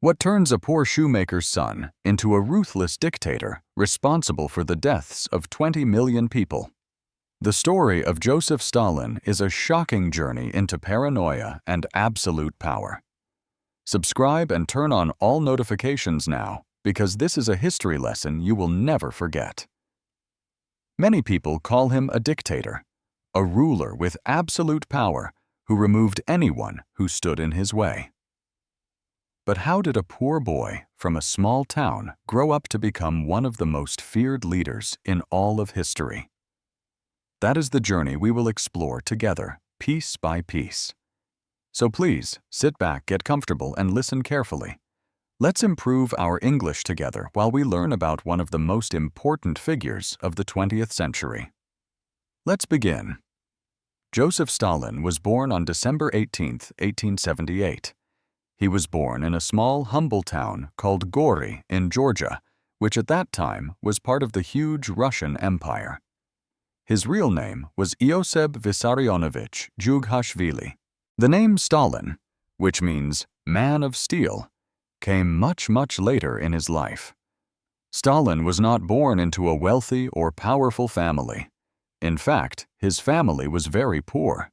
What turns a poor shoemaker's son into a ruthless dictator responsible for the deaths of 20 million people? The story of Joseph Stalin is a shocking journey into paranoia and absolute power. Subscribe and turn on all notifications now, because this is a history lesson you will never forget. Many people call him a dictator, a ruler with absolute power who removed anyone who stood in his way. But how did a poor boy from a small town grow up to become one of the most feared leaders in all of history? That is the journey we will explore together, piece by piece. So please, sit back, get comfortable, and listen carefully. Let's improve our English together while we learn about one of the most important figures of the 20th century. Let's begin. Joseph Stalin was born on December 18, 1878. He was born in a small, humble town called Gori in Georgia, which at that time was part of the huge Russian Empire. His real name was Joseph Vissarionovich Djughashvili. The name Stalin, which means man of steel, came much later in his life. Stalin was not born into a wealthy or powerful family. In fact, his family was very poor.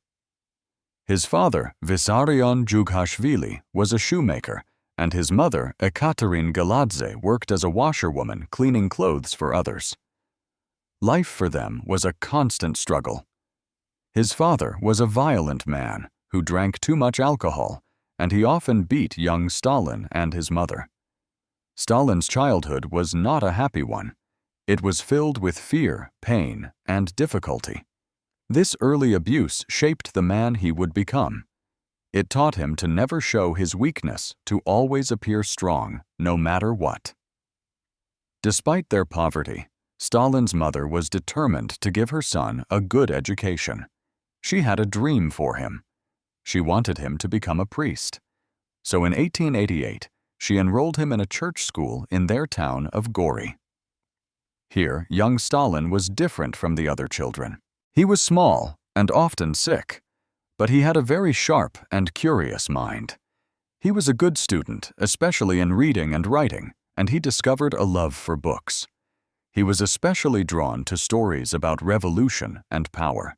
His father, Vissarion Djughashvili, was a shoemaker, and his mother, Ekaterine Galadze, worked as a washerwoman cleaning clothes for others. Life for them was a constant struggle. His father was a violent man who drank too much alcohol, and he often beat young Stalin and his mother. Stalin's childhood was not a happy one. It was filled with fear, pain, and difficulty. This early abuse shaped the man he would become. It taught him to never show his weakness, to always appear strong, no matter what. Despite their poverty, Stalin's mother was determined to give her son a good education. She had a dream for him. She wanted him to become a priest. So in 1888, she enrolled him in a church school in their town of Gori. Here, young Stalin was different from the other children. He was small and often sick, but he had a very sharp and curious mind. He was a good student, especially in reading and writing, and he discovered a love for books. He was especially drawn to stories about revolution and power.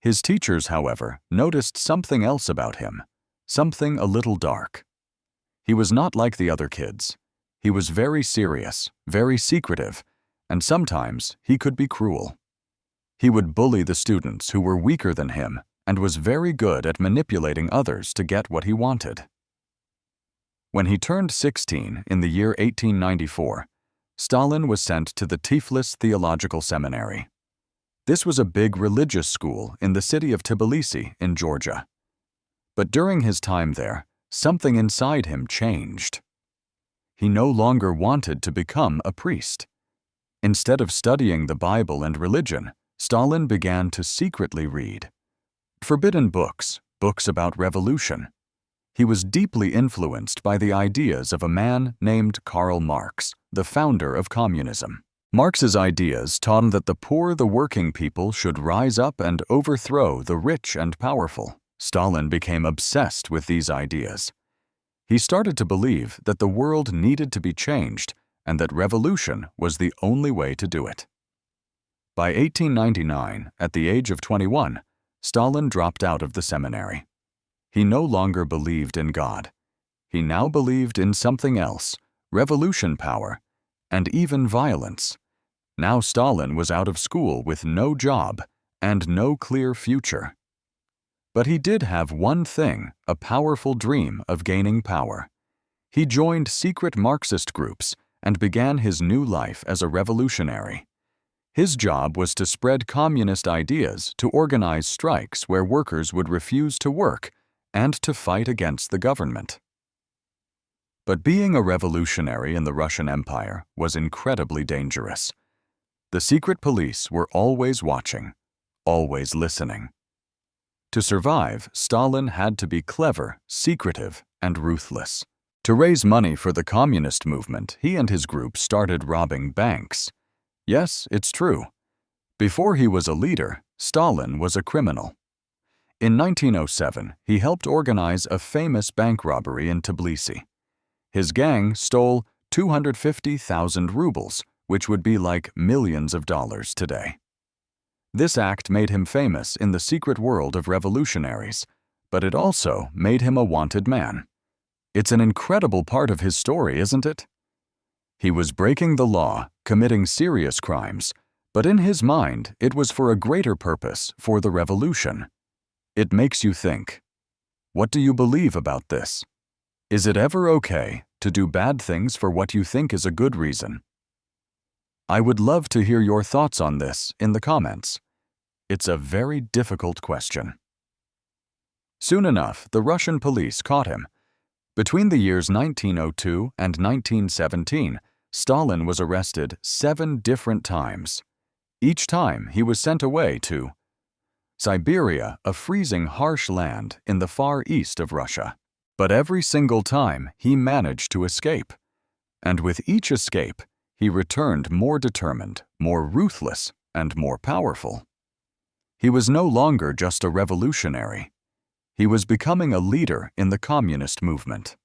His teachers, however, noticed something else about him, something a little dark. He was not like the other kids. He was very serious, very secretive, and sometimes he could be cruel. He would bully the students who were weaker than him and was very good at manipulating others to get what he wanted. When he turned 16 in the year 1894, Stalin was sent to the Tiflis Theological Seminary. This was a big religious school in the city of Tbilisi in Georgia. But during his time there, something inside him changed. He no longer wanted to become a priest. Instead of studying the Bible and religion, Stalin began to secretly read forbidden books, books about revolution. He was deeply influenced by the ideas of a man named Karl Marx, the founder of communism. Marx's ideas taught that the poor, the working people, should rise up and overthrow the rich and powerful. Stalin became obsessed with these ideas. He started to believe that the world needed to be changed and that revolution was the only way to do it. By 1899, at the age of 21, Stalin dropped out of the seminary. He no longer believed in God. He now believed in something else, revolution power, and even violence. Now Stalin was out of school with no job and no clear future. But he did have one thing, a powerful dream of gaining power. He joined secret Marxist groups and began his new life as a revolutionary. His job was to spread communist ideas, to organize strikes where workers would refuse to work, and to fight against the government. But being a revolutionary in the Russian Empire was incredibly dangerous. The secret police were always watching, always listening. To survive, Stalin had to be clever, secretive, and ruthless. To raise money for the communist movement, he and his group started robbing banks. Yes, it's true. Before he was a leader, Stalin was a criminal. In 1907, he helped organize a famous bank robbery in Tbilisi. His gang stole 250,000 rubles, which would be like millions of dollars today. This act made him famous in the secret world of revolutionaries, but it also made him a wanted man. It's an incredible part of his story, isn't it? He was breaking the law, committing serious crimes, but in his mind, it was for a greater purpose, for the revolution. It makes you think. What do you believe about this? Is it ever okay to do bad things for what you think is a good reason? I would love to hear your thoughts on this in the comments. It's a very difficult question. Soon enough, the Russian police caught him. Between the years 1902 and 1917, Stalin was arrested 7 different times. Each time, he was sent away to Siberia, a freezing, harsh land in the far east of Russia. But every single time, he managed to escape. And with each escape, he returned more determined, more ruthless, and more powerful. He was no longer just a revolutionary. He was becoming a leader in the communist movement.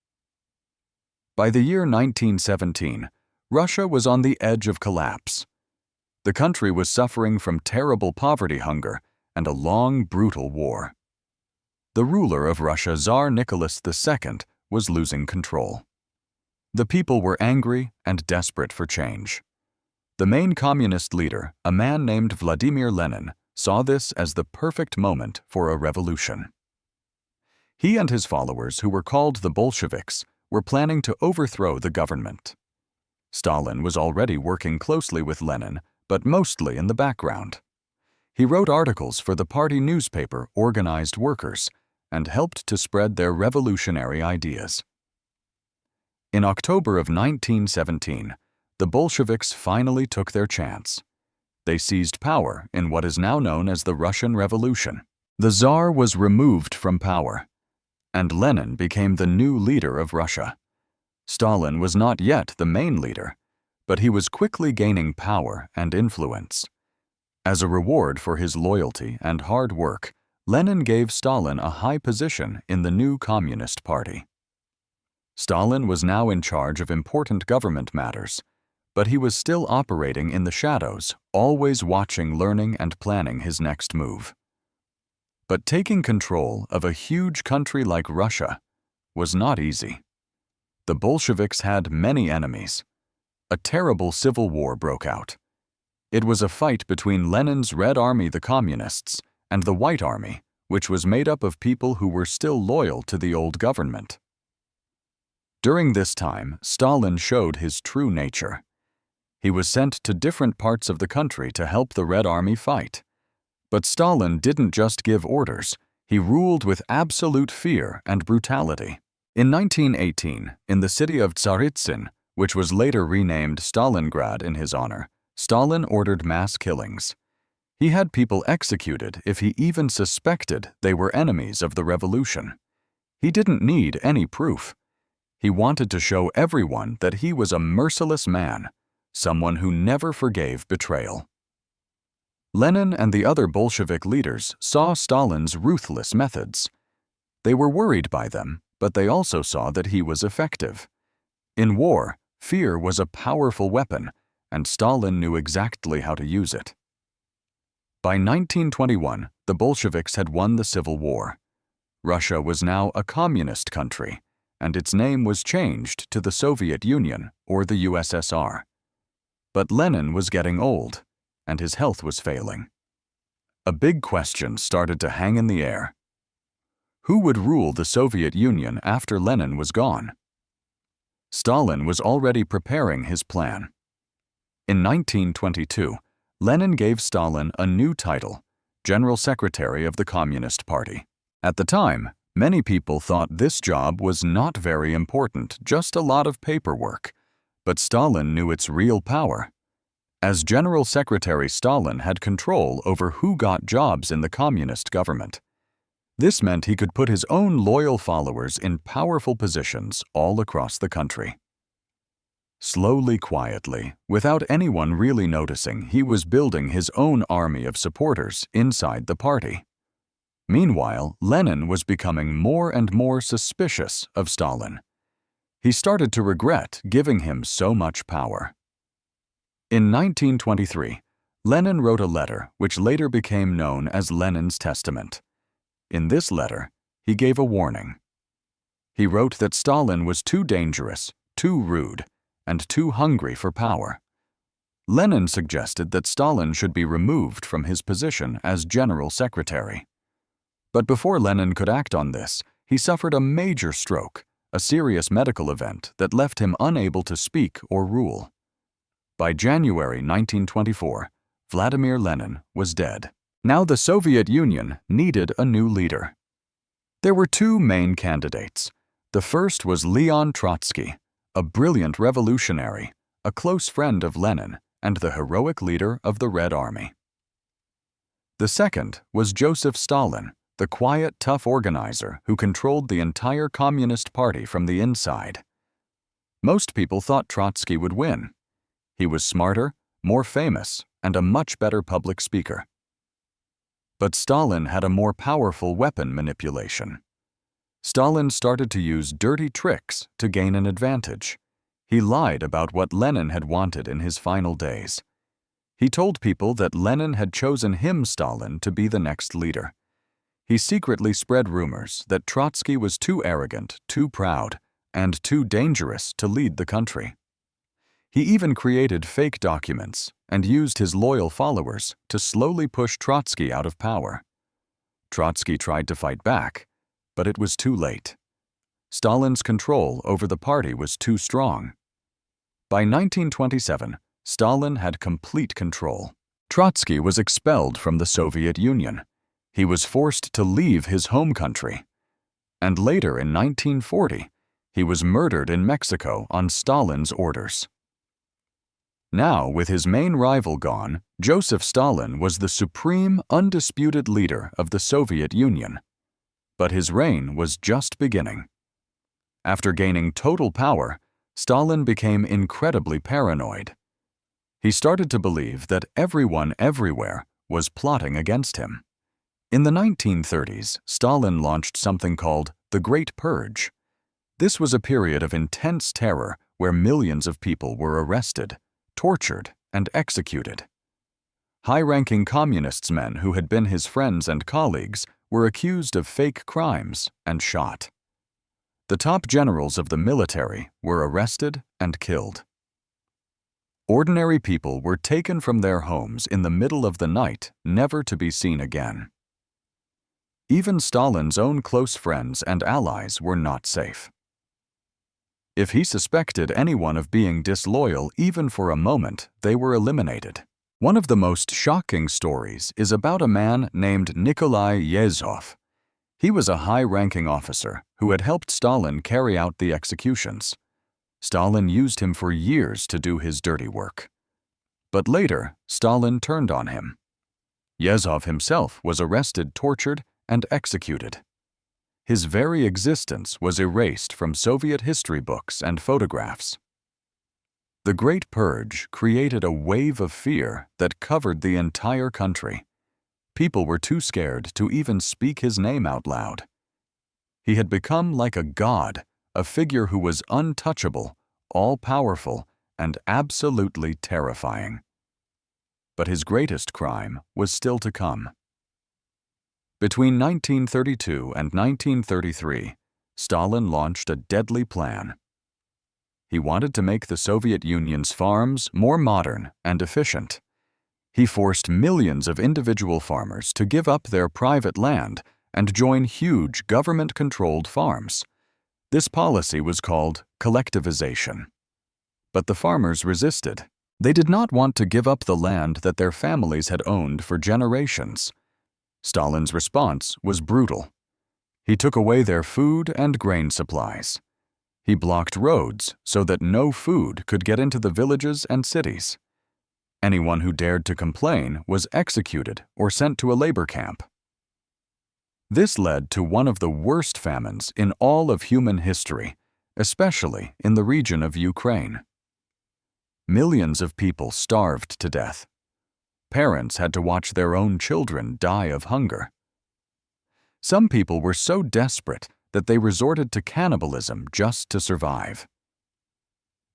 By the year 1917, Russia was on the edge of collapse. The country was suffering from terrible poverty hunger and a long, brutal war. The ruler of Russia, Tsar Nicholas II, was losing control. The people were angry and desperate for change. The main communist leader, a man named Vladimir Lenin, saw this as the perfect moment for a revolution. He and his followers, who were called the Bolsheviks, were planning to overthrow the government. Stalin was already working closely with Lenin, but mostly in the background. He wrote articles for the party newspaper Organized Workers and helped to spread their revolutionary ideas. In October of 1917, the Bolsheviks finally took their chance. They seized power in what is now known as the Russian Revolution. The Tsar was removed from power, and Lenin became the new leader of Russia. Stalin was not yet the main leader, but he was quickly gaining power and influence. As a reward for his loyalty and hard work, Lenin gave Stalin a high position in the new Communist Party. Stalin was now in charge of important government matters, but he was still operating in the shadows, always watching, learning, and planning his next move. But taking control of a huge country like Russia was not easy. The Bolsheviks had many enemies. A terrible civil war broke out. It was a fight between Lenin's Red Army, the Communists, and the White Army, which was made up of people who were still loyal to the old government. During this time, Stalin showed his true nature. He was sent to different parts of the country to help the Red Army fight. But Stalin didn't just give orders, he ruled with absolute fear and brutality. In 1918, in the city of Tsaritsyn, which was later renamed Stalingrad in his honor, Stalin ordered mass killings. He had people executed if he even suspected they were enemies of the revolution. He didn't need any proof. He wanted to show everyone that he was a merciless man, someone who never forgave betrayal. Lenin and the other Bolshevik leaders saw Stalin's ruthless methods. They were worried by them, but they also saw that he was effective. In war, fear was a powerful weapon, and Stalin knew exactly how to use it. By 1921, the Bolsheviks had won the Civil War. Russia was now a communist country, and its name was changed to the Soviet Union, or the USSR. But Lenin was getting old, and his health was failing. A big question started to hang in the air. Who would rule the Soviet Union after Lenin was gone? Stalin was already preparing his plan. In 1922, Lenin gave Stalin a new title, General Secretary of the Communist Party. At the time, many people thought this job was not very important, just a lot of paperwork. But Stalin knew its real power. As General Secretary, Stalin had control over who got jobs in the communist government. This meant he could put his own loyal followers in powerful positions all across the country. Slowly, quietly, without anyone really noticing, he was building his own army of supporters inside the party. Meanwhile, Lenin was becoming more and more suspicious of Stalin. He started to regret giving him so much power. In 1923, Lenin wrote a letter which later became known as Lenin's Testament. In this letter, he gave a warning. He wrote that Stalin was too dangerous, too rude, and too hungry for power. Lenin suggested that Stalin should be removed from his position as general secretary. But before Lenin could act on this, he suffered a major stroke, a serious medical event that left him unable to speak or rule. By January 1924, Vladimir Lenin was dead. Now the Soviet Union needed a new leader. There were two main candidates. The first was Leon Trotsky, a brilliant revolutionary, a close friend of Lenin, and the heroic leader of the Red Army. The second was Joseph Stalin, the quiet, tough organizer who controlled the entire Communist Party from the inside. Most people thought Trotsky would win. He was smarter, more famous, and a much better public speaker. But Stalin had a more powerful weapon: manipulation. Stalin started to use dirty tricks to gain an advantage. He lied about what Lenin had wanted in his final days. He told people that Lenin had chosen him, Stalin, to be the next leader. He secretly spread rumors that Trotsky was too arrogant, too proud, and too dangerous to lead the country. He even created fake documents and used his loyal followers to slowly push Trotsky out of power. Trotsky tried to fight back, but it was too late. Stalin's control over the party was too strong. By 1927, Stalin had complete control. Trotsky was expelled from the Soviet Union. He was forced to leave his home country. And later in 1940, he was murdered in Mexico on Stalin's orders. Now, with his main rival gone, Joseph Stalin was the supreme, undisputed leader of the Soviet Union. But his reign was just beginning. After gaining total power, Stalin became incredibly paranoid. He started to believe that everyone everywhere was plotting against him. In the 1930s, Stalin launched something called the Great Purge. This was a period of intense terror where millions of people were arrested, tortured, and executed. High-ranking communists men who had been his friends and colleagues were accused of fake crimes and shot. The top generals of the military were arrested and killed. Ordinary people were taken from their homes in the middle of the night, never to be seen again. Even Stalin's own close friends and allies were not safe. If he suspected anyone of being disloyal even for a moment, they were eliminated. One of the most shocking stories is about a man named Nikolai Yezhov. He was a high-ranking officer who had helped Stalin carry out the executions. Stalin used him for years to do his dirty work. But later, Stalin turned on him. Yezhov himself was arrested, tortured, and executed. His very existence was erased from Soviet history books and photographs. The Great Purge created a wave of fear that covered the entire country. People were too scared to even speak his name out loud. He had become like a god, a figure who was untouchable, all-powerful, and absolutely terrifying. But his greatest crime was still to come. Between 1932 and 1933, Stalin launched a deadly plan. He wanted to make the Soviet Union's farms more modern and efficient. He forced millions of individual farmers to give up their private land and join huge government-controlled farms. This policy was called collectivization. But the farmers resisted. They did not want to give up the land that their families had owned for generations. Stalin's response was brutal. He took away their food and grain supplies. He blocked roads so that no food could get into the villages and cities. Anyone who dared to complain was executed or sent to a labor camp. This led to one of the worst famines in all of human history, especially in the region of Ukraine. Millions of people starved to death. Parents had to watch their own children die of hunger. Some people were so desperate that they resorted to cannibalism just to survive.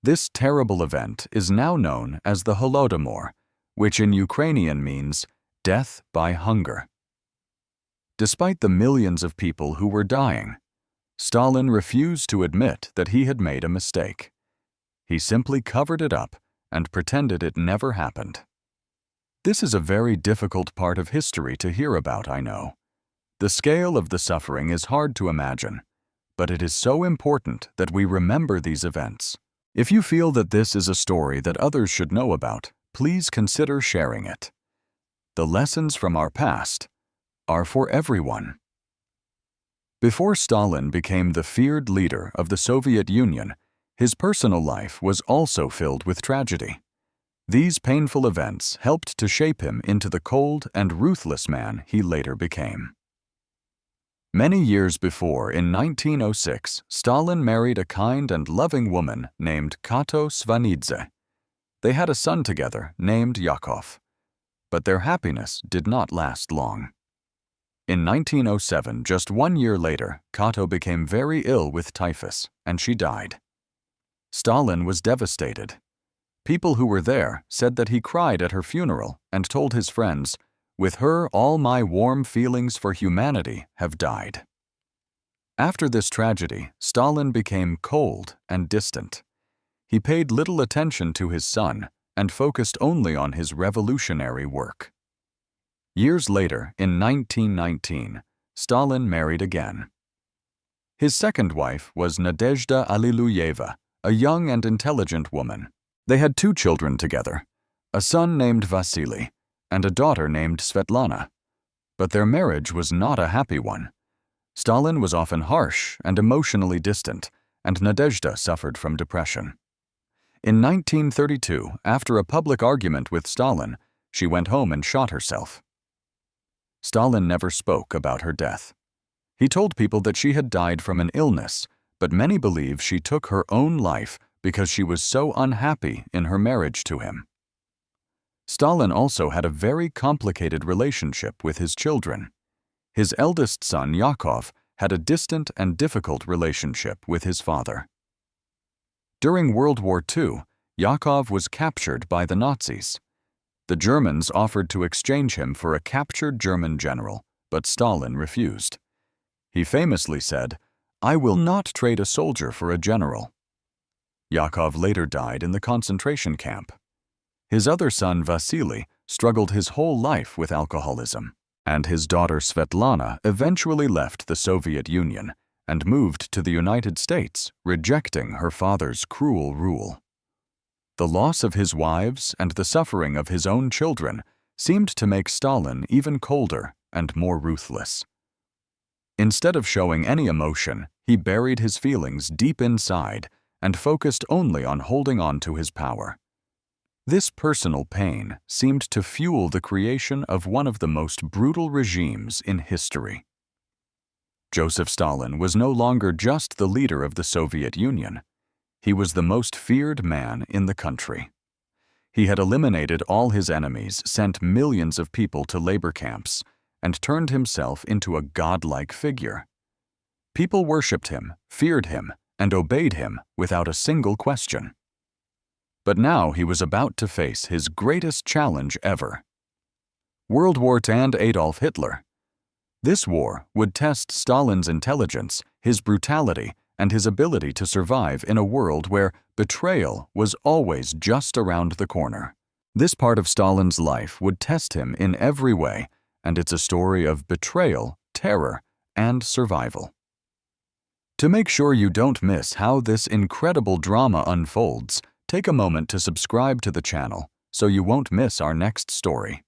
This terrible event is now known as the Holodomor, which in Ukrainian means death by hunger. Despite the millions of people who were dying, Stalin refused to admit that he had made a mistake. He simply covered it up and pretended it never happened. This is a very difficult part of history to hear about, I know. The scale of the suffering is hard to imagine, but it is so important that we remember these events. If you feel that this is a story that others should know about, please consider sharing it. The lessons from our past are for everyone. Before Stalin became the feared leader of the Soviet Union, his personal life was also filled with tragedy. These painful events helped to shape him into the cold and ruthless man he later became. Many years before, in 1906, Stalin married a kind and loving woman named Kato Svanidze. They had a son together named Yakov, but their happiness did not last long. In 1907, just 1 year later, Kato became very ill with typhus, and she died. Stalin was devastated. People who were there said that he cried at her funeral and told his friends, "With her, all my warm feelings for humanity have died." After this tragedy, Stalin became cold and distant. He paid little attention to his son and focused only on his revolutionary work. Years later, in 1919, Stalin married again. His second wife was Nadezhda Alliluyeva, a young and intelligent woman. They had 2 children together, a son named Vasily and a daughter named Svetlana. But their marriage was not a happy one. Stalin was often harsh and emotionally distant, and Nadezhda suffered from depression. In 1932, after a public argument with Stalin, she went home and shot herself. Stalin never spoke about her death. He told people that she had died from an illness, but many believe she took her own life because she was so unhappy in her marriage to him. Stalin also had a very complicated relationship with his children. His eldest son, Yakov, had a distant and difficult relationship with his father. During World War II, Yakov was captured by the Nazis. The Germans offered to exchange him for a captured German general, but Stalin refused. He famously said, "I will not trade a soldier for a general." Yakov later died in the concentration camp. His other son, Vasily, struggled his whole life with alcoholism, and his daughter Svetlana eventually left the Soviet Union and moved to the United States, rejecting her father's cruel rule. The loss of his wives and the suffering of his own children seemed to make Stalin even colder and more ruthless. Instead of showing any emotion, he buried his feelings deep inside and focused only on holding on to his power. This personal pain seemed to fuel the creation of one of the most brutal regimes in history. Joseph Stalin was no longer just the leader of the Soviet Union. He was the most feared man in the country. He had eliminated all his enemies, sent millions of people to labor camps, and turned himself into a godlike figure. People worshipped him, feared him, and obeyed him without a single question. But now he was about to face his greatest challenge ever: World War II and Adolf Hitler. This war would test Stalin's intelligence, his brutality, and his ability to survive in a world where betrayal was always just around the corner. This part of Stalin's life would test him in every way, and it's a story of betrayal, terror, and survival. To make sure you don't miss how this incredible drama unfolds, take a moment to subscribe to the channel so you won't miss our next story.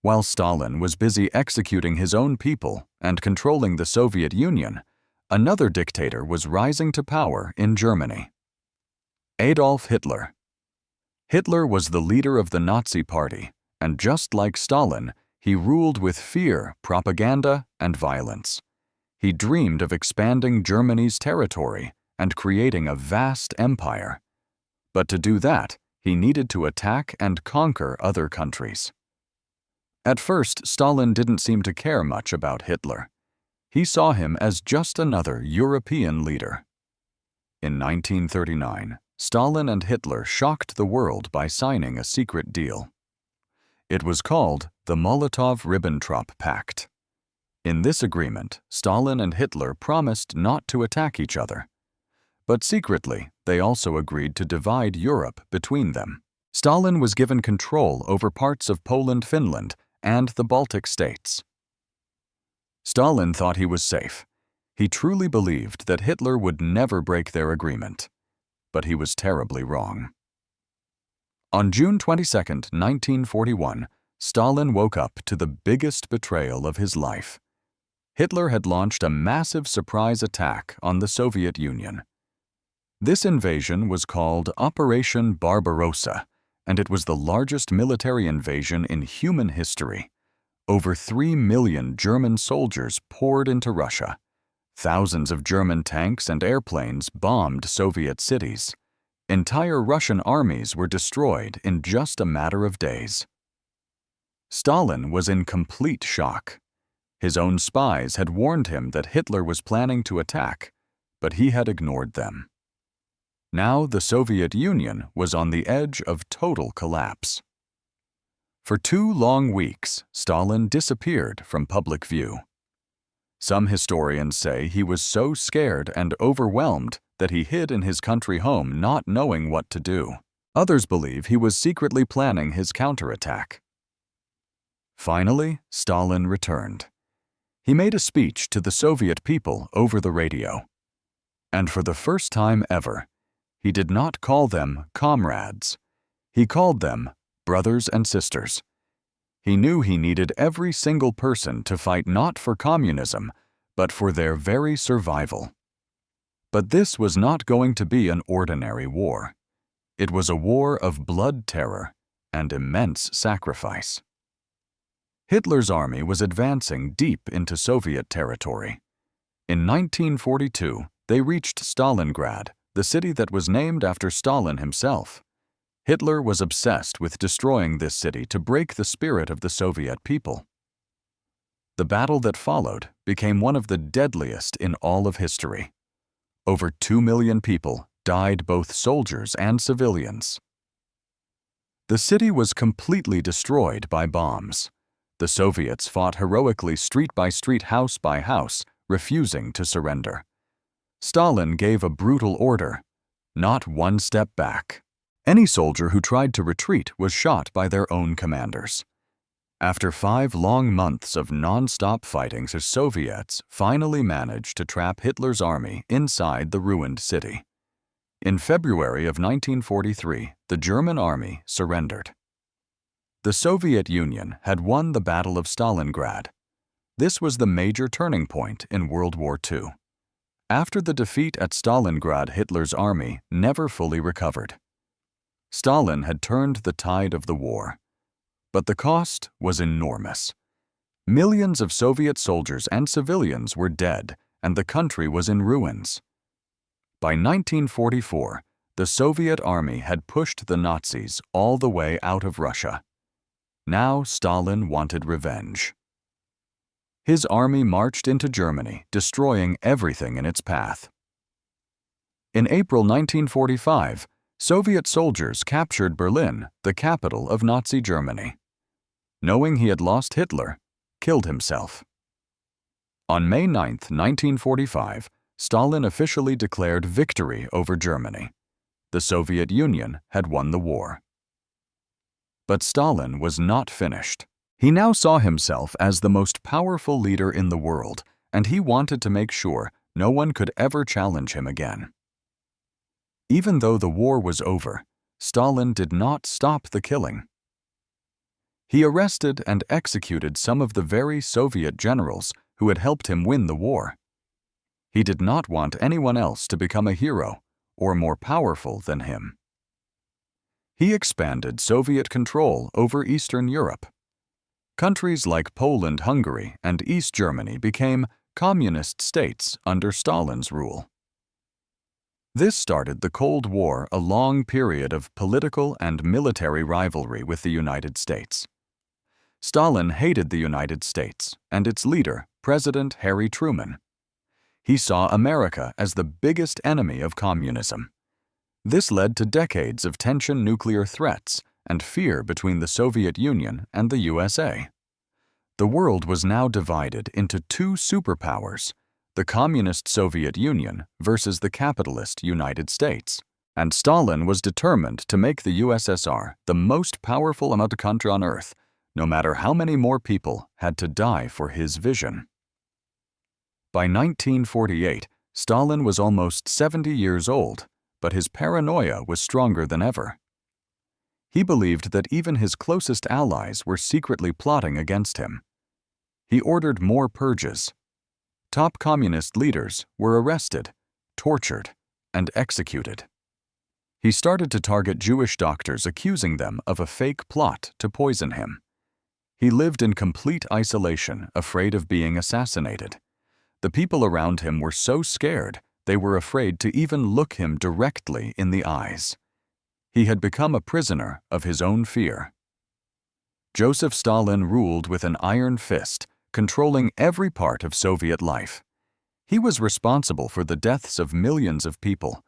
While Stalin was busy executing his own people and controlling the Soviet Union, another dictator was rising to power in Germany. Adolf Hitler. Hitler was the leader of the Nazi Party, and just like Stalin, he ruled with fear, propaganda, and violence. He dreamed of expanding Germany's territory and creating a vast empire. But to do that, he needed to attack and conquer other countries. At first, Stalin didn't seem to care much about Hitler. He saw him as just another European leader. In 1939, Stalin and Hitler shocked the world by signing a secret deal. It was called the Molotov-Ribbentrop Pact. In this agreement, Stalin and Hitler promised not to attack each other. But secretly, they also agreed to divide Europe between them. Stalin was given control over parts of Poland, Finland, and the Baltic states. Stalin thought he was safe. He truly believed that Hitler would never break their agreement. But he was terribly wrong. On June 22, 1941, Stalin woke up to the biggest betrayal of his life. Hitler had launched a massive surprise attack on the Soviet Union. This invasion was called Operation Barbarossa, and it was the largest military invasion in human history. Over 3 million German soldiers poured into Russia. Thousands of German tanks and airplanes bombed Soviet cities. Entire Russian armies were destroyed in just a matter of days. Stalin was in complete shock. His own spies had warned him that Hitler was planning to attack, but he had ignored them. Now the Soviet Union was on the edge of total collapse. For 2 long weeks, Stalin disappeared from public view. Some historians say he was so scared and overwhelmed that he hid in his country home not knowing what to do. Others believe he was secretly planning his counterattack. Finally, Stalin returned. He made a speech to the Soviet people over the radio. And for the first time ever, he did not call them comrades. He called them brothers and sisters. He knew he needed every single person to fight not for communism, but for their very survival. But this was not going to be an ordinary war. It was a war of blood terror and immense sacrifice. Hitler's army was advancing deep into Soviet territory. In 1942, they reached Stalingrad, the city that was named after Stalin himself. Hitler was obsessed with destroying this city to break the spirit of the Soviet people. The battle that followed became one of the deadliest in all of history. Over 2 million people died, both soldiers and civilians. The city was completely destroyed by bombs. The Soviets fought heroically street by street, house by house, refusing to surrender. Stalin gave a brutal order: not one step back. Any soldier who tried to retreat was shot by their own commanders. After 5 long months of non-stop fighting, the Soviets finally managed to trap Hitler's army inside the ruined city. In February of 1943, the German army surrendered. The Soviet Union had won the Battle of Stalingrad. This was the major turning point in World War II. After the defeat at Stalingrad, Hitler's army never fully recovered. Stalin had turned the tide of the war. But the cost was enormous. Millions of Soviet soldiers and civilians were dead, and the country was in ruins. By 1944, the Soviet army had pushed the Nazis all the way out of Russia. Now Stalin wanted revenge. His army marched into Germany, destroying everything in its path. In April 1945, Soviet soldiers captured Berlin, the capital of Nazi Germany. Knowing he had lost, Hitler killed himself. On May 9, 1945, Stalin officially declared victory over Germany. The Soviet Union had won the war. But Stalin was not finished. He now saw himself as the most powerful leader in the world, and he wanted to make sure no one could ever challenge him again. Even though the war was over, Stalin did not stop the killing. He arrested and executed some of the very Soviet generals who had helped him win the war. He did not want anyone else to become a hero or more powerful than him. He expanded Soviet control over Eastern Europe. Countries like Poland, Hungary, and East Germany became communist states under Stalin's rule. This started the Cold War, a long period of political and military rivalry with the United States. Stalin hated the United States and its leader, President Harry Truman. He saw America as the biggest enemy of communism. This led to decades of tension, nuclear threats, and fear between the Soviet Union and the USA. The world was now divided into two superpowers, the Communist Soviet Union versus the capitalist United States. And Stalin was determined to make the USSR the most powerful country on Earth, no matter how many more people had to die for his vision. By 1948, Stalin was almost 70 years old, but his paranoia was stronger than ever. He believed that even his closest allies were secretly plotting against him. He ordered more purges. Top communist leaders were arrested, tortured, and executed. He started to target Jewish doctors, accusing them of a fake plot to poison him. He lived in complete isolation, afraid of being assassinated. The people around him were so scared they were afraid to even look him directly in the eyes. He had become a prisoner of his own fear. Joseph Stalin ruled with an iron fist, controlling every part of Soviet life. He was responsible for the deaths of millions of people,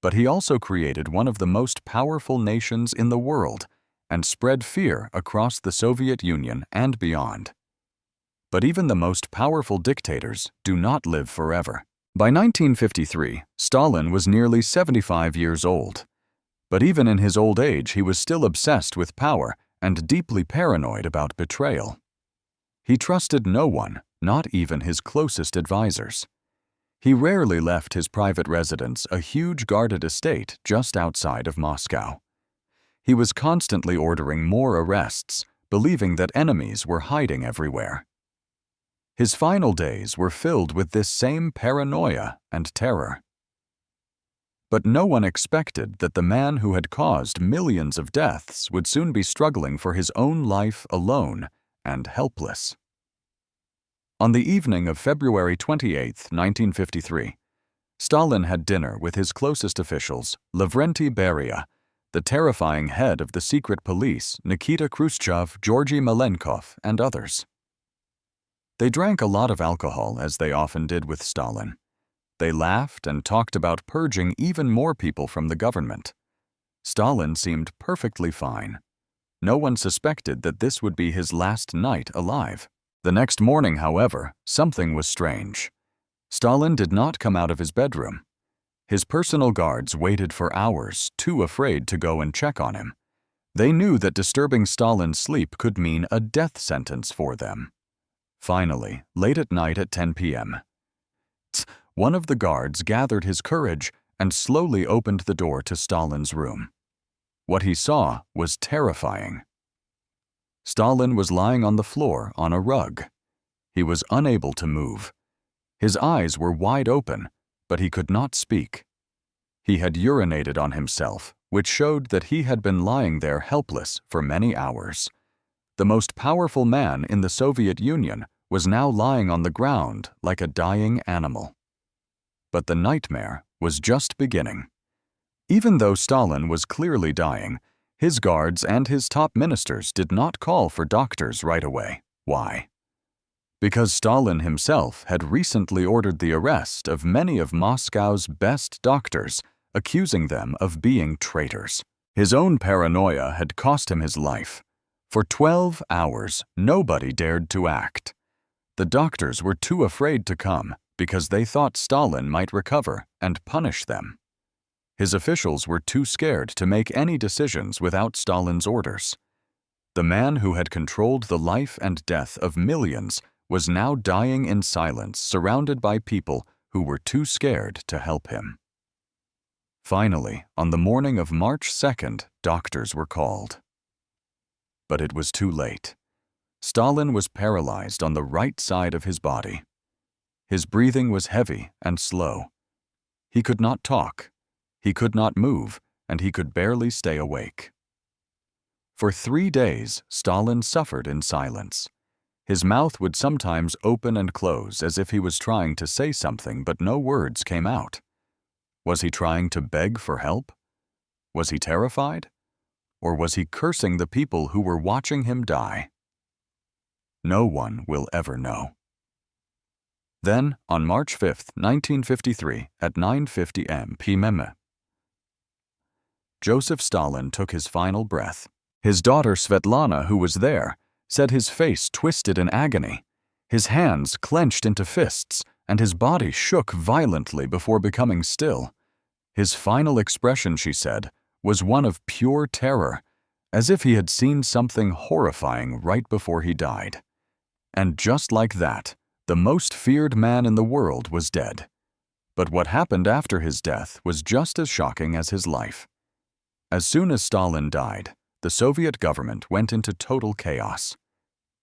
but he also created one of the most powerful nations in the world and spread fear across the Soviet Union and beyond. But even the most powerful dictators do not live forever. By 1953, Stalin was nearly 75 years old. But even in his old age, he was still obsessed with power and deeply paranoid about betrayal. He trusted no one, not even his closest advisors. He rarely left his private residence, a huge guarded estate just outside of Moscow. He was constantly ordering more arrests, believing that enemies were hiding everywhere. His final days were filled with this same paranoia and terror. But no one expected that the man who had caused millions of deaths would soon be struggling for his own life alone and helpless. On the evening of February 28, 1953, Stalin had dinner with his closest officials, Lavrenti Beria, the terrifying head of the secret police, Nikita Khrushchev, Georgy Malenkov, and others. They drank a lot of alcohol, as they often did with Stalin. They laughed and talked about purging even more people from the government. Stalin seemed perfectly fine. No one suspected that this would be his last night alive. The next morning, however, something was strange. Stalin did not come out of his bedroom. His personal guards waited for hours, too afraid to go and check on him. They knew that disturbing Stalin's sleep could mean a death sentence for them. Finally, late at night at 10 p.m., one of the guards gathered his courage and slowly opened the door to Stalin's room. What he saw was terrifying. Stalin was lying on the floor on a rug. He was unable to move. His eyes were wide open, but he could not speak. He had urinated on himself, which showed that he had been lying there helpless for many hours. The most powerful man in the Soviet Union was now lying on the ground like a dying animal. But the nightmare was just beginning. Even though Stalin was clearly dying, his guards and his top ministers did not call for doctors right away. Why? Because Stalin himself had recently ordered the arrest of many of Moscow's best doctors, accusing them of being traitors. His own paranoia had cost him his life. For 12 hours, nobody dared to act. The doctors were too afraid to come because they thought Stalin might recover and punish them. His officials were too scared to make any decisions without Stalin's orders. The man who had controlled the life and death of millions was now dying in silence, surrounded by people who were too scared to help him. Finally, on the morning of March 2nd, doctors were called. But it was too late. Stalin was paralyzed on the right side of his body. His breathing was heavy and slow. He could not talk. He could not move, and he could barely stay awake. For 3 days, Stalin suffered in silence. His mouth would sometimes open and close as if he was trying to say something, but no words came out. Was he trying to beg for help? Was he terrified? Or was he cursing the people who were watching him die? No one will ever know. Then, on March 5, 1953, at 9:50 p.m., Joseph Stalin took his final breath. His daughter Svetlana, who was there, said his face twisted in agony. His hands clenched into fists, and his body shook violently before becoming still. His final expression, she said, was one of pure terror, as if he had seen something horrifying right before he died. And just like that, the most feared man in the world was dead. But what happened after his death was just as shocking as his life. As soon as Stalin died, the Soviet government went into total chaos.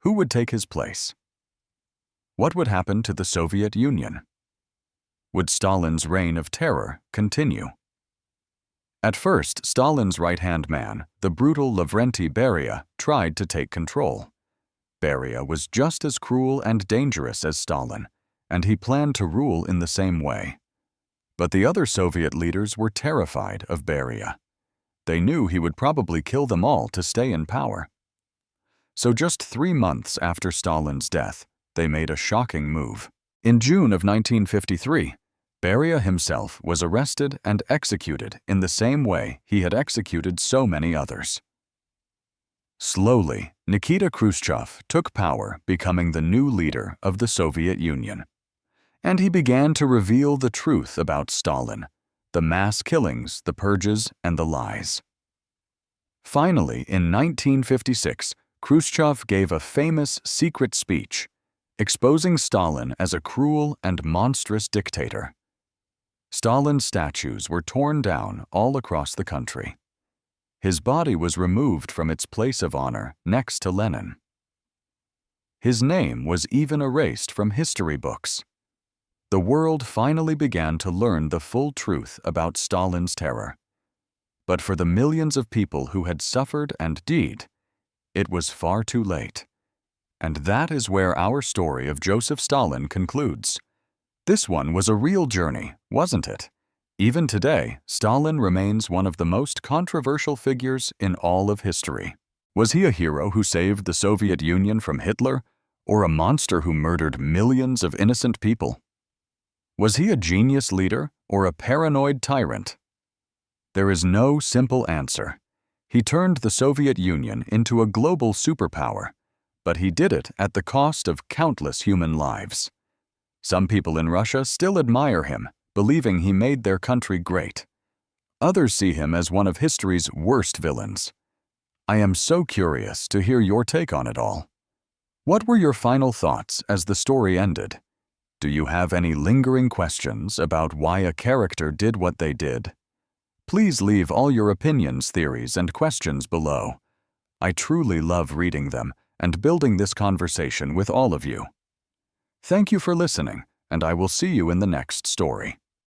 Who would take his place? What would happen to the Soviet Union? Would Stalin's reign of terror continue? At first, Stalin's right-hand man, the brutal Lavrenti Beria, tried to take control. Beria was just as cruel and dangerous as Stalin, and he planned to rule in the same way. But the other Soviet leaders were terrified of Beria. They knew he would probably kill them all to stay in power. So just 3 months after Stalin's death, they made a shocking move. In June of 1953, Beria himself was arrested and executed in the same way he had executed so many others. Slowly, Nikita Khrushchev took power, becoming the new leader of the Soviet Union. And he began to reveal the truth about Stalin, the mass killings, the purges, and the lies. Finally, in 1956, Khrushchev gave a famous secret speech, exposing Stalin as a cruel and monstrous dictator. Stalin's statues were torn down all across the country. His body was removed from its place of honor next to Lenin. His name was even erased from history books. The world finally began to learn the full truth about Stalin's terror. But for the millions of people who had suffered and died, it was far too late. And that is where our story of Joseph Stalin concludes. This one was a real journey, wasn't it? Even today, Stalin remains one of the most controversial figures in all of history. Was he a hero who saved the Soviet Union from Hitler, or a monster who murdered millions of innocent people? Was he a genius leader or a paranoid tyrant? There is no simple answer. He turned the Soviet Union into a global superpower, but he did it at the cost of countless human lives. Some people in Russia still admire him, believing he made their country great. Others see him as one of history's worst villains. I am so curious to hear your take on it all. What were your final thoughts as the story ended? Do you have any lingering questions about why a character did what they did? Please leave all your opinions, theories, and questions below. I truly love reading them and building this conversation with all of you. Thank you for listening, and I will see you in the next story.